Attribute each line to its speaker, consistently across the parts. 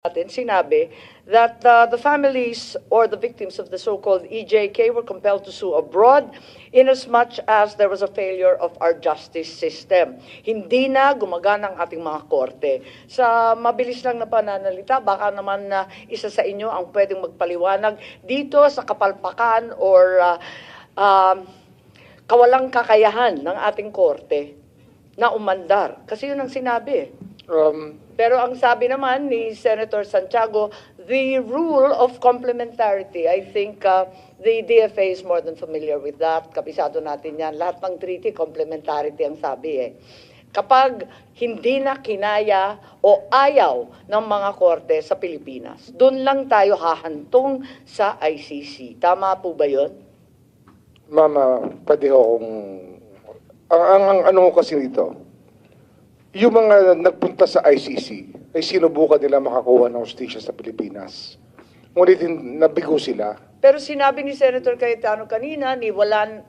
Speaker 1: natin, sinabi that the families or the victims of the so-called EJK were compelled to sue abroad inasmuch as there was a failure of our justice system. Hindi na gumagana ang ating mga korte. Sa mabilis lang na pananalita, baka naman na isa sa inyo ang pwedeng magpaliwanag dito sa kapalpakan or kawalang kakayahan ng ating korte na umandar. Kasi yun ang sinabi. Pero ang sabi naman ni Senator Santiago, the rule of complementarity, I think the DFA is more than familiar with that. Kabisado natin yan. Lahat ng treaty, complementarity ang sabi eh. Kapag hindi na kinaya o ayaw ng mga korte sa Pilipinas, doon lang tayo hahantong sa ICC. Tama po ba yun?
Speaker 2: Mama, pwede ho kung... Ang ano ko kasi dito, yung mga nagpunta sa ICC ay sinubukan nila makakuha ng hustisya sa Pilipinas. Ngunit nabigo sila.
Speaker 1: Pero sinabi ni Senator Cayetano kanina, ni walang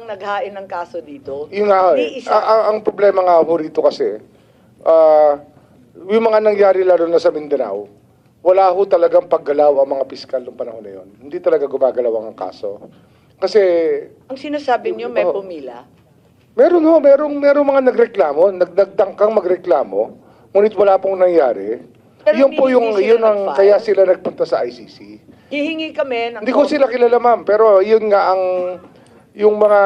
Speaker 1: naghain ng kaso dito.
Speaker 2: Yung nga, ang problema nga ho rito kasi, yung mga nangyari lalo na sa Mindanao, wala ho talagang paggalaw ang mga piskal ng panahon na yun. Hindi talaga gumagalaw ang kaso. Kasi...
Speaker 1: Ang sinasabi niyo may pumila?
Speaker 2: Meron ho, merong mga nagreklamo, nagdagdangkang magreklamo, ngunit wala pong nangyari.
Speaker 1: Pero
Speaker 2: Yun po yun ang kaya sila nagpunta sa ICC.
Speaker 1: Hihingi kami ng...
Speaker 2: Hindi ko sila kilala, ma'am, pero yun nga yung mga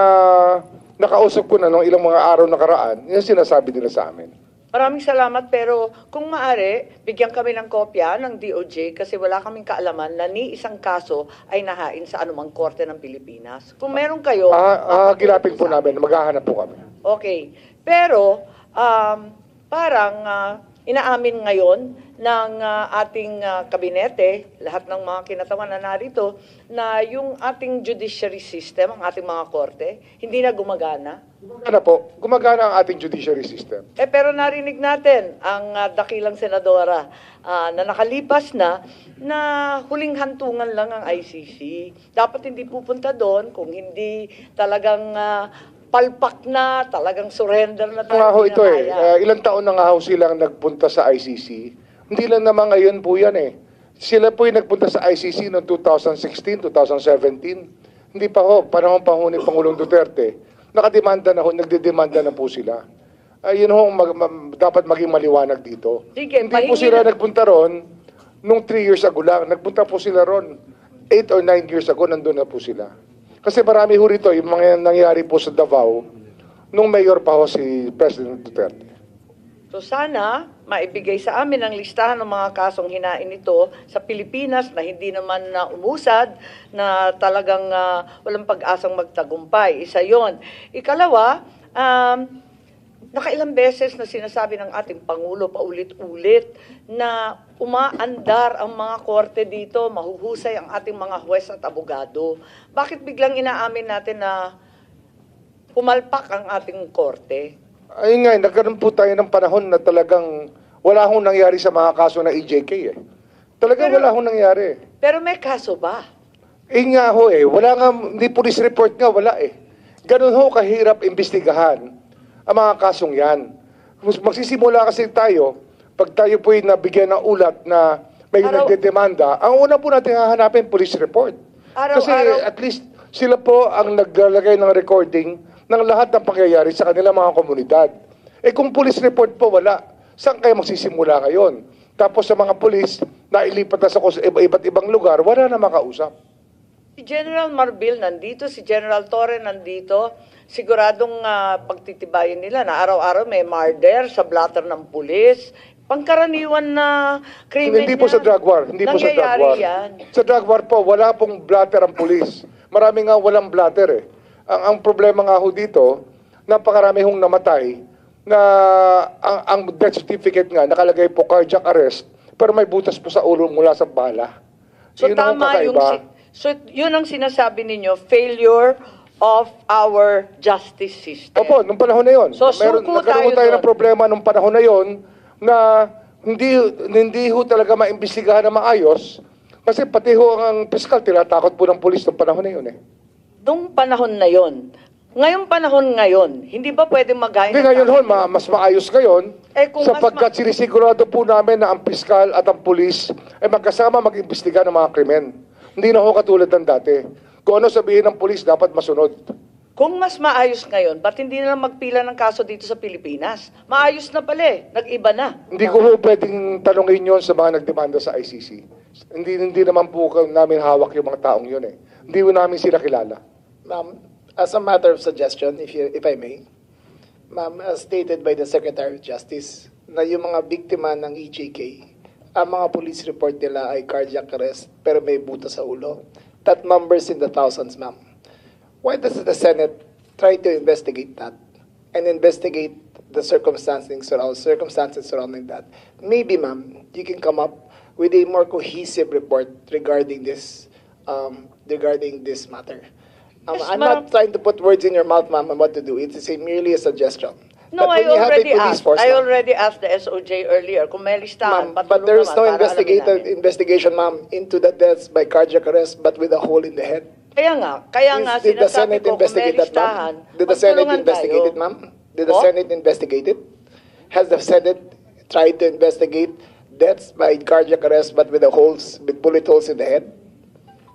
Speaker 2: nakausap ko na nung ilang mga araw nakaraan, yun sinasabi nila sa amin.
Speaker 1: Maraming salamat, pero kung maaari, bigyan kami ng kopya ng DOJ kasi wala kaming kaalaman na ni isang kaso ay nahain sa anumang korte ng Pilipinas. Kung meron kayo...
Speaker 2: Gilapin po namin, maghahanap po kami.
Speaker 1: Okay. Pero, parang inaamin ngayon ng ating kabinete, lahat ng mga kinatawan na narito, na yung ating judiciary system, ang ating mga korte, hindi na gumagana.
Speaker 2: Gumagana po. Gumagana ang ating judiciary system.
Speaker 1: Pero narinig natin ang dakilang senadora na nakalipas na huling hantungan lang ang ICC. Dapat hindi pupunta doon kung hindi talagang palpak na, talagang surrender na
Speaker 2: Nga ho ito ilang taon na nga ho silang nagpunta sa ICC. Hindi lang naman ngayon po yan eh. Sila po yung nagpunta sa ICC noong 2016, 2017. Hindi pa ho, panahon pa ho ni Pangulong Duterte. Nakademanda na ho, nagdedemanda na po sila. Yun ho, dapat maging maliwanag dito.
Speaker 1: Sige,
Speaker 2: hindi po sila nagpunta ron nung 3 years ago lang. Nagpunta po sila ron 8 or 9 years ago, nandun na po sila. Kasi marami ho rito, yung mga nangyari po sa Davao, nung mayor pa ho si President Duterte.
Speaker 1: So sana maibigay sa amin ang listahan ng mga kasong hinain nito sa Pilipinas na hindi naman umusad, na talagang walang pag-asang magtagumpay. Isa yon. Ikalawa, nakailang beses na sinasabi ng ating Pangulo paulit-ulit na umaandar ang mga korte dito, mahuhusay ang ating mga huwes at abogado. Bakit biglang inaamin natin na pumalpak ang ating korte?
Speaker 2: Ayun nga, nagkaroon po tayo ng panahon na talagang wala hong nangyari sa mga kaso ng EJK eh. Talagang wala hong nangyari.
Speaker 1: Pero may kaso ba?
Speaker 2: Nga ho wala nga, hindi police report nga, wala eh. Ganun ho kahirap imbestigahan ang mga kasong yan. Magsisimula kasi tayo, pag tayo po'y nabigyan ng ulat na may nagdedemanda, ang una po natin hahanapin police report. Kasi at least sila po ang naglalagay ng recording ng lahat ng pangyayari sa kanilang mga komunidad. Kung police report po wala, saan kayo magsisimula ngayon? Tapos sa mga police na ilipat na sa iba't ibang lugar, wala na makausap.
Speaker 1: Si General Marbil nandito, si General Torre nandito, siguradong pagtitibayin nila na araw-araw may murder sa blatter ng pulis. Pangkaraniwan na krimen
Speaker 2: Hindi po sa drug war. Hindi po sa drug war.
Speaker 1: Yan.
Speaker 2: Sa drug war po, wala pong blatter ang pulis. Marami nga walang blatter eh. Ang problema nga ho dito, napakarami hong namatay na ang death certificate nga nakalagay po cardiac arrest pero may butas po sa ulo mula sa bala.
Speaker 1: So tama yun ang sinasabi ninyo, failure of our justice system.
Speaker 2: Opo, nung panahon na yun.
Speaker 1: So
Speaker 2: nagkaroon tayo ng problema nung panahon na yun na hindi ho talaga maimbestigahan na maayos kasi pati ho ang piskal tinatakot po ng pulis nung panahon na yun eh.
Speaker 1: Nung panahon na yon, Ngayong panahon ngayon, hindi ba pwede maghain?
Speaker 2: Hindi ngayon, mas maayos ngayon
Speaker 1: Kung
Speaker 2: sapagkat sinisigurado po namin na ang piskal at ang pulis ay magkasama mag-imbestiga ng mga krimen. Hindi na ho katulad ng dati. Kung ano sabihin ng pulis, dapat masunod.
Speaker 1: Kung mas maayos ngayon, ba't hindi na lang magpila ng kaso dito sa Pilipinas? Maayos na pala eh. Nag-iba na.
Speaker 2: Hindi ko ho pwedeng tanongin yon sa mga nagdemanda sa ICC. Hindi naman po namin hawak yung mga taong yun eh. Hindi po namin sila kilala.
Speaker 3: Ma'am, as a matter of suggestion, if I may, ma'am, as stated by the Secretary of Justice, na yung mga biktima ng EJK, ang mga police report nila ay cardiac arrest pero may buta sa ulo. That numbers in the thousands, ma'am. Why does the Senate try to investigate that and investigate the circumstances surrounding that? Maybe, ma'am, you can come up with a more cohesive report regarding this matter.
Speaker 1: Yes,
Speaker 3: I'm
Speaker 1: ma'am.
Speaker 3: not trying to put words in your mouth, ma'am, on what to do. It is merely a suggestion.
Speaker 1: No,
Speaker 3: But
Speaker 1: I
Speaker 3: when you have a
Speaker 1: already
Speaker 3: police
Speaker 1: asked.
Speaker 3: force,
Speaker 1: I
Speaker 3: ma'am,
Speaker 1: already asked the SOJ earlier kung may listahan.
Speaker 3: ma'am, but there is no investigation, ma'am, into the deaths by cardiac arrest, but with a hole in the head.
Speaker 1: Kaya nga,
Speaker 3: Did the
Speaker 1: sinasabi
Speaker 3: Senate
Speaker 1: ko kung may
Speaker 3: investigate that,
Speaker 1: listahan,
Speaker 3: ma'am? Did the Senate
Speaker 1: magtulungan
Speaker 3: investigate
Speaker 1: tayo.
Speaker 3: it, ma'am? Did the
Speaker 1: Oh?
Speaker 3: Senate investigate it? Has the Senate tried to investigate deaths by cardiac arrest, but with bullet holes in the head?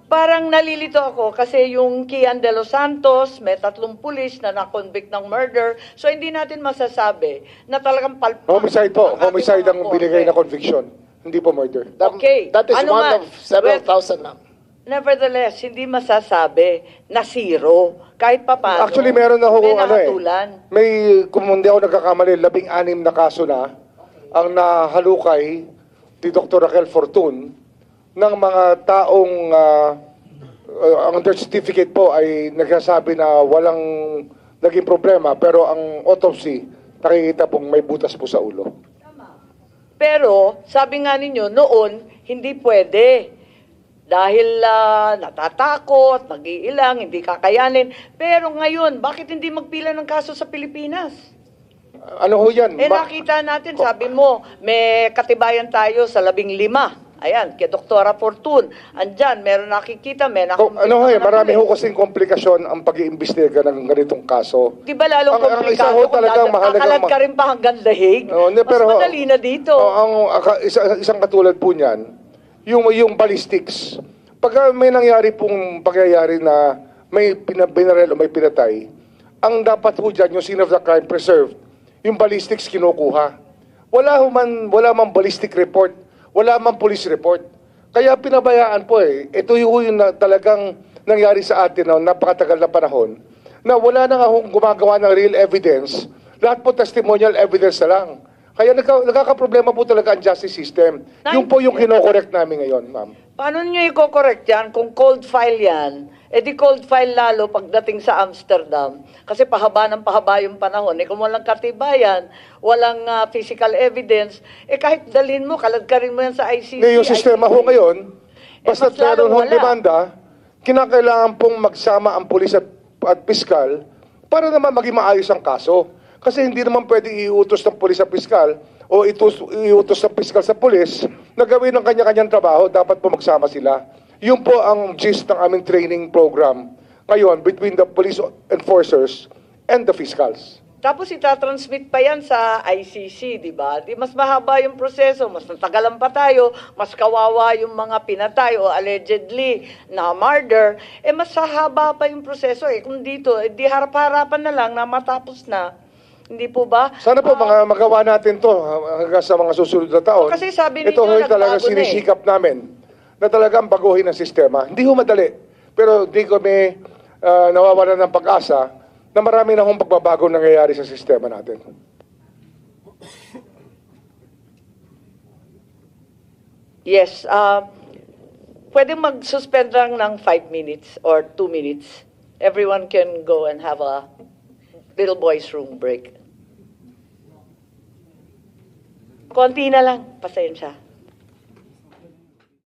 Speaker 1: Parang nalilito ako kasi yung Kian de los Santos, may 3 pulis na na-convict ng murder. So hindi natin masasabi na talagang palpak.
Speaker 2: Homicide po.
Speaker 1: ang ating
Speaker 2: Homicide
Speaker 1: mga
Speaker 2: ang binigay
Speaker 1: korte.
Speaker 2: na conviction. Hindi po murder.
Speaker 1: Okay.
Speaker 3: That is
Speaker 1: Ano
Speaker 3: one
Speaker 1: man?
Speaker 3: of several
Speaker 1: Well,
Speaker 3: thousand, ma'am.
Speaker 1: Nevertheless, hindi masasabi na zero. Kahit pa paano.
Speaker 2: Actually, meron na ho
Speaker 1: may
Speaker 2: kung ano eh.
Speaker 1: nakatulan.
Speaker 2: May, kung hindi ako nagkakamali, 16 na kaso na ang nahalukay ni Dr. Raquel Fortun ng mga taong ang death certificate po ay nagsasabi na walang naging problema pero ang autopsy nakikita pong may butas po sa ulo.
Speaker 1: Pero, sabi nga ninyo, noon, hindi pwede. Dahil natatakot, nag-iilang, hindi kakayanin. Pero ngayon, bakit hindi magpila ng kaso sa Pilipinas?
Speaker 2: Ano ho yan?
Speaker 1: Nakita natin, sabi mo, may katibayan tayo sa 15. Ayan, kay Doktora Fortun. Andyan, meron nakikita, may
Speaker 2: marami ho kasing komplikasyon ang pag-iimbestiga ng ganitong kaso.
Speaker 1: Di ba lalong
Speaker 2: Ang isa
Speaker 1: komplikado
Speaker 2: ho talagang
Speaker 1: kakalat ka rin pa hanggang dahig?
Speaker 2: pero,
Speaker 1: mas madali na dito.
Speaker 2: Isang katulad po niyan, yung ballistics. Pag may nangyari pong pangyayari na may binarel o may pinatay, ang dapat po dyan, yung scene of the crime preserved, yung ballistics kinukuha. Wala man ballistic report, wala man police report. Kaya pinabayaan po eh. Ito yung talagang nangyari sa atin na napakatagal na panahon, na wala na nga gumagawa ng real evidence, lahat po testimonial evidence na lang. Kaya nagkakaproblema po talaga ang justice system. Yun po yung kinokorekt namin ngayon, ma'am.
Speaker 1: Paano nyo i-correct yan kung cold file yan? Eh di cold file lalo pagdating sa Amsterdam. Kasi pahaba ng pahaba yung panahon. Eh kung walang katibayan, walang physical evidence, eh kahit dalhin mo, kaladkarin mo yan sa ICC.
Speaker 2: Yung sistema ho ngayon, basta
Speaker 1: mas lalong
Speaker 2: meron hong
Speaker 1: wala.
Speaker 2: demanda, kinakailangan pong magsama ang pulis at piskal para naman maging maayos ang kaso. Kasi hindi naman pwede iutos ng pulis sa piskal o iutos ng piskal sa pulis na gawin ng kanya-kanyang trabaho, dapat po magsama sila. Yun po ang gist ng aming training program ngayon between the police enforcers and the fiscals.
Speaker 1: Tapos itatransmit pa yan sa ICC, di ba? Di mas mahaba yung proseso, mas natagalan pa tayo, mas kawawa yung mga pinatay o allegedly na murder, eh mas hahaba pa yung proseso eh. Kung dito, eh, di harap-harapan na lang na matapos na. Hindi po ba?
Speaker 2: Sana po magawa natin to hanggang sa mga susunod na taon.
Speaker 1: Kasi sabi ninyo,
Speaker 2: ito ho'y talaga
Speaker 1: nagbago na eh.
Speaker 2: sinisikap namin na talagang baguhin ang sistema. Hindi ho madali, pero di kami nawawalan ng pag-asa na marami na hong pagbabago nangyayari sa sistema natin.
Speaker 1: Yes, pwede mag-suspend lang ng 5 minutes or 2 minutes. Everyone can go and have a little boys room break. Konti na lang, pasensya.